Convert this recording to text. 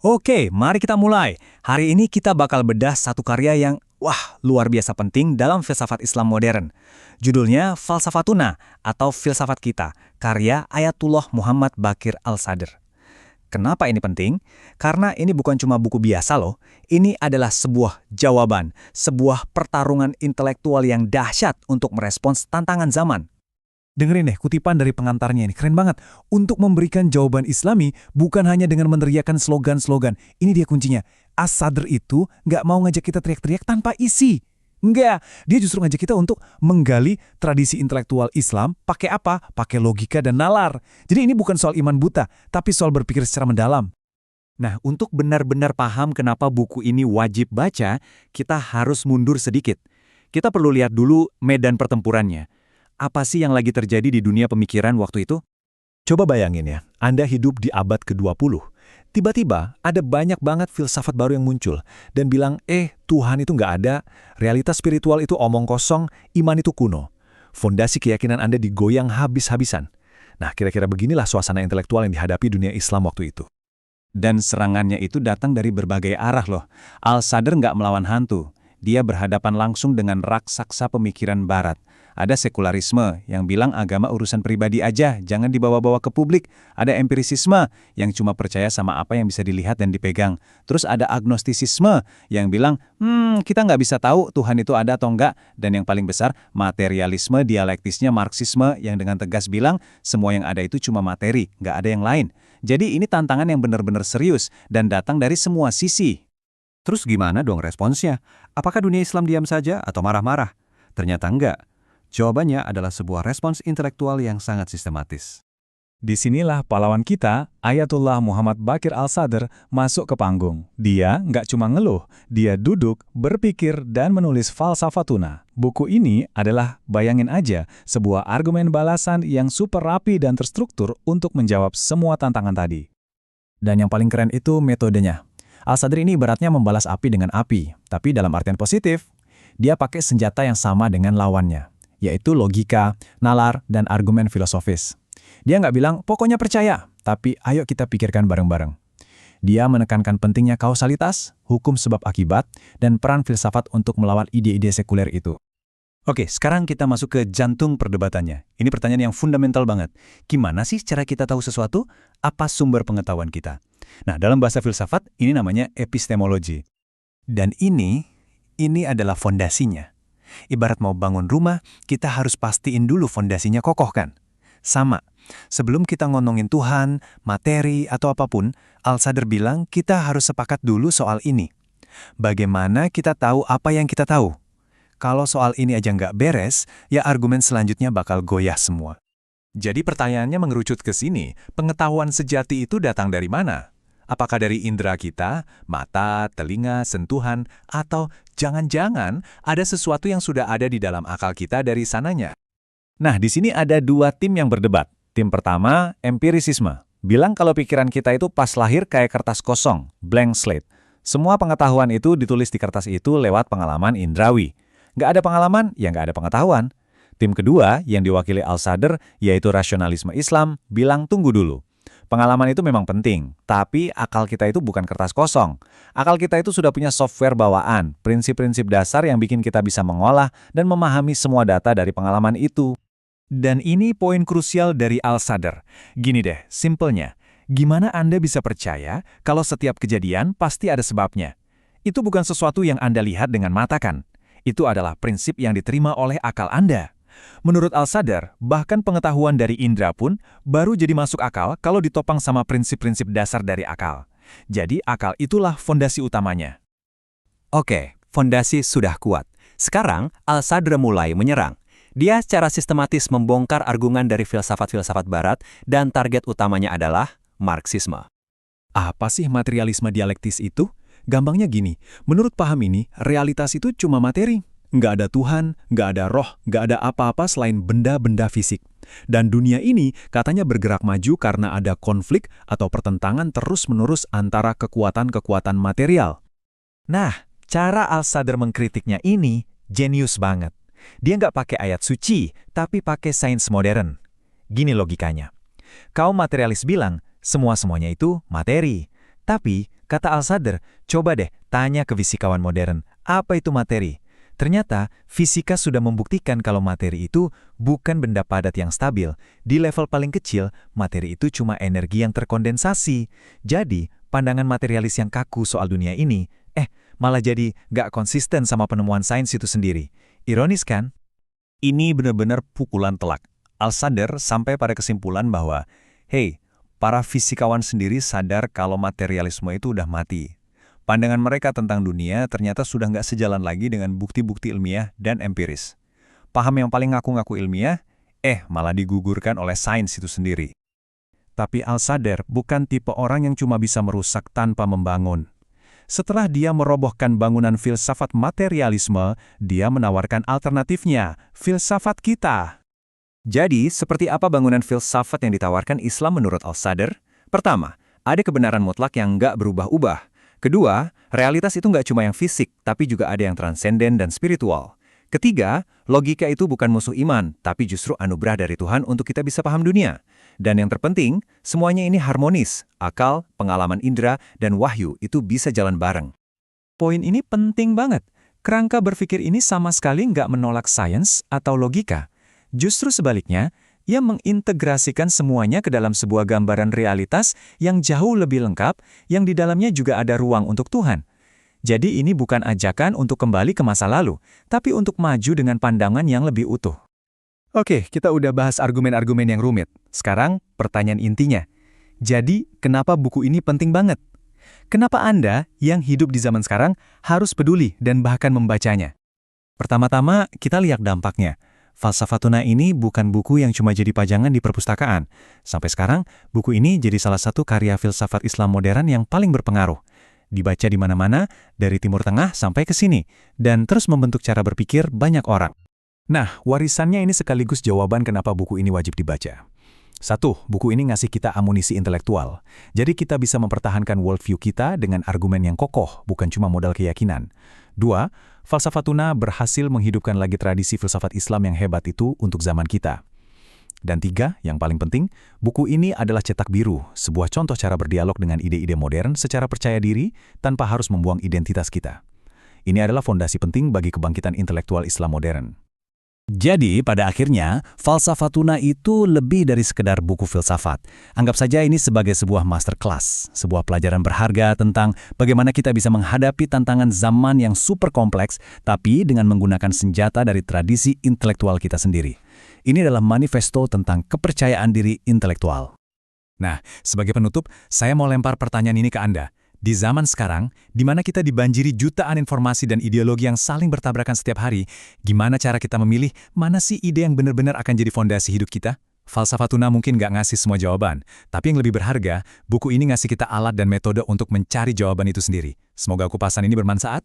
Oke, mari kita mulai. Hari ini kita bakal bedah satu karya yang, luar biasa penting dalam filsafat Islam modern. Judulnya Falsafatuna atau Filsafat Kita, karya Ayatullah Muhammad Baqir Al-Sadr. Kenapa ini penting? Karena ini bukan cuma buku biasa loh. Ini adalah sebuah jawaban, sebuah pertarungan intelektual yang dahsyat untuk merespons tantangan zaman. Dengerin deh kutipan dari pengantarnya ini, keren banget. Untuk memberikan jawaban Islami, bukan hanya dengan meneriakan slogan-slogan. Ini dia kuncinya. As-Sadr itu nggak mau ngajak kita teriak-teriak tanpa isi. Enggak, dia justru ngajak kita untuk menggali tradisi intelektual Islam. Pakai apa? Pakai logika dan nalar. Jadi ini bukan soal iman buta, tapi soal berpikir secara mendalam. Nah, untuk benar-benar paham kenapa buku ini wajib baca, kita harus mundur sedikit. Kita perlu lihat dulu medan pertempurannya. Apa sih yang lagi terjadi di dunia pemikiran waktu itu? Coba bayangin ya, Anda hidup di abad ke-20. Tiba-tiba ada banyak banget filsafat baru yang muncul dan bilang, Tuhan itu nggak ada, realitas spiritual itu omong kosong, iman itu kuno. Fondasi keyakinan Anda digoyang habis-habisan. Nah, kira-kira beginilah suasana intelektual yang dihadapi dunia Islam waktu itu. Dan serangannya itu datang dari berbagai arah loh. Al-Sadr nggak melawan hantu. Dia berhadapan langsung dengan raksasa pemikiran barat. Ada sekularisme yang bilang agama urusan pribadi aja, jangan dibawa-bawa ke publik. Ada empirisisme yang cuma percaya sama apa yang bisa dilihat dan dipegang. Terus ada agnostisisme yang bilang, kita nggak bisa tahu Tuhan itu ada atau enggak. Dan yang paling besar, materialisme dialektisnya Marxisme yang dengan tegas bilang, semua yang ada itu cuma materi, nggak ada yang lain. Jadi ini tantangan yang benar-benar serius dan datang dari semua sisi. Terus gimana dong responsnya? Apakah dunia Islam diam saja atau marah-marah? Ternyata enggak. Jawabannya adalah sebuah respons intelektual yang sangat sistematis. Disinilah pahlawan kita, Ayatullah Muhammad Baqir Al-Sadr, masuk ke panggung. Dia nggak cuma ngeluh, dia duduk, berpikir, dan menulis Falsafatuna. Buku ini adalah, bayangin aja, sebuah argumen balasan yang super rapi dan terstruktur untuk menjawab semua tantangan tadi. Dan yang paling keren itu metodenya. Al-Sadr ini ibaratnya membalas api dengan api, tapi dalam artian positif. Dia pakai senjata yang sama dengan lawannya, yaitu logika, nalar, dan argumen filosofis. Dia nggak bilang, pokoknya percaya, tapi ayo kita pikirkan bareng-bareng. Dia menekankan pentingnya kausalitas, hukum sebab akibat, dan peran filsafat untuk melawan ide-ide sekuler itu. Oke, sekarang kita masuk ke jantung perdebatannya. Ini pertanyaan yang fundamental banget. Gimana sih cara kita tahu sesuatu? Apa sumber pengetahuan kita? Nah, dalam bahasa filsafat, ini namanya epistemologi. Dan ini adalah fondasinya. Ibarat mau bangun rumah, kita harus pastiin dulu fondasinya kokoh kan? Sama, sebelum kita ngomongin Tuhan, materi, atau apapun, Al-Sadr bilang kita harus sepakat dulu soal ini. Bagaimana kita tahu apa yang kita tahu? Kalau soal ini aja nggak beres, ya argumen selanjutnya bakal goyah semua. Jadi pertanyaannya mengerucut ke sini, pengetahuan sejati itu datang dari mana? Apakah dari indera kita, mata, telinga, sentuhan, atau jangan-jangan ada sesuatu yang sudah ada di dalam akal kita dari sananya? Nah, di sini ada dua tim yang berdebat. Tim pertama, empirisisme. Bilang kalau pikiran kita itu pas lahir kayak kertas kosong, blank slate. Semua pengetahuan itu ditulis di kertas itu lewat pengalaman indrawi. Nggak ada pengalaman, ya nggak ada pengetahuan. Tim kedua, yang diwakili Al-Sadr, yaitu rasionalisme Islam, bilang tunggu dulu. Pengalaman itu memang penting, tapi akal kita itu bukan kertas kosong. Akal kita itu sudah punya software bawaan, prinsip-prinsip dasar yang bikin kita bisa mengolah dan memahami semua data dari pengalaman itu. Dan ini poin krusial dari Al-Sadr. Gini deh, simpelnya. Gimana Anda bisa percaya kalau setiap kejadian pasti ada sebabnya? Itu bukan sesuatu yang Anda lihat dengan mata kan? Itu adalah prinsip yang diterima oleh akal Anda. Menurut Al-Sadr, bahkan pengetahuan dari indera pun baru jadi masuk akal kalau ditopang sama prinsip-prinsip dasar dari akal. Jadi akal itulah fondasi utamanya. Oke, fondasi sudah kuat. Sekarang Al-Sadr mulai menyerang. Dia secara sistematis membongkar argumen dari filsafat-filsafat barat dan target utamanya adalah Marxisme. Apa sih materialisme dialektis itu? Gampangnya gini, menurut paham ini, realitas itu cuma materi. Nggak ada Tuhan, nggak ada roh, nggak ada apa-apa selain benda-benda fisik. Dan dunia ini katanya bergerak maju karena ada konflik atau pertentangan terus-menerus antara kekuatan-kekuatan material. Nah, cara Al-Sadr mengkritiknya ini jenius banget. Dia nggak pakai ayat suci, tapi pakai sains modern. Gini logikanya. Kaum materialis bilang, semua-semuanya itu materi. Tapi Kata Al-Sadr, coba deh tanya ke fisikawan modern, apa itu materi? Ternyata, fisika sudah membuktikan kalau materi itu bukan benda padat yang stabil. Di level paling kecil, materi itu cuma energi yang terkondensasi. Jadi, pandangan materialis yang kaku soal dunia ini, malah jadi nggak konsisten sama penemuan sains itu sendiri. Ironis kan? Ini benar-benar pukulan telak. Al-Sadr sampai pada kesimpulan bahwa, hey, para fisikawan sendiri sadar kalau materialisme itu udah mati. Pandangan mereka tentang dunia ternyata sudah nggak sejalan lagi dengan bukti-bukti ilmiah dan empiris. Paham yang paling ngaku-ngaku ilmiah, malah digugurkan oleh sains itu sendiri. Tapi Al-Sadr bukan tipe orang yang cuma bisa merusak tanpa membangun. Setelah dia merobohkan bangunan filsafat materialisme, dia menawarkan alternatifnya, filsafat kita. Jadi, seperti apa bangunan filsafat yang ditawarkan Islam menurut Al-Sadr? Pertama, ada kebenaran mutlak yang nggak berubah-ubah. Kedua, realitas itu nggak cuma yang fisik, tapi juga ada yang transenden dan spiritual. Ketiga, logika itu bukan musuh iman, tapi justru anugerah dari Tuhan untuk kita bisa paham dunia. Dan yang terpenting, semuanya ini harmonis. Akal, pengalaman indera, dan wahyu itu bisa jalan bareng. Poin ini penting banget. Kerangka berpikir ini sama sekali nggak menolak sains atau logika. Justru sebaliknya, ia mengintegrasikan semuanya ke dalam sebuah gambaran realitas yang jauh lebih lengkap, yang di dalamnya juga ada ruang untuk Tuhan. Jadi ini bukan ajakan untuk kembali ke masa lalu, tapi untuk maju dengan pandangan yang lebih utuh. Oke, kita udah bahas argumen-argumen yang rumit. Sekarang, pertanyaan intinya. Jadi, kenapa buku ini penting banget? Kenapa Anda yang hidup di zaman sekarang harus peduli dan bahkan membacanya? Pertama-tama, kita lihat dampaknya. Falsafatuna ini bukan buku yang cuma jadi pajangan di perpustakaan. Sampai sekarang, buku ini jadi salah satu karya filsafat Islam modern yang paling berpengaruh. Dibaca di mana-mana, dari Timur Tengah sampai ke sini, dan terus membentuk cara berpikir banyak orang. Nah, warisannya ini sekaligus jawaban kenapa buku ini wajib dibaca. 1. Buku ini ngasih kita amunisi intelektual. Jadi kita bisa mempertahankan worldview kita dengan argumen yang kokoh, bukan cuma modal keyakinan. 2. Falsafatuna berhasil menghidupkan lagi tradisi filsafat Islam yang hebat itu untuk zaman kita. Dan 3, yang paling penting, buku ini adalah cetak biru, sebuah contoh cara berdialog dengan ide-ide modern secara percaya diri tanpa harus membuang identitas kita. Ini adalah fondasi penting bagi kebangkitan intelektual Islam modern. Jadi, pada akhirnya, Falsafatuna itu lebih dari sekedar buku filsafat. Anggap saja ini sebagai sebuah masterclass, sebuah pelajaran berharga tentang bagaimana kita bisa menghadapi tantangan zaman yang super kompleks, tapi dengan menggunakan senjata dari tradisi intelektual kita sendiri. Ini adalah manifesto tentang kepercayaan diri intelektual. Nah, sebagai penutup, saya mau lempar pertanyaan ini ke Anda. Di zaman sekarang, di mana kita dibanjiri jutaan informasi dan ideologi yang saling bertabrakan setiap hari, gimana cara kita memilih mana sih ide yang benar-benar akan jadi fondasi hidup kita? Falsafatuna mungkin nggak ngasih semua jawaban, tapi yang lebih berharga, buku ini ngasih kita alat dan metode untuk mencari jawaban itu sendiri. Semoga kupasan ini bermanfaat.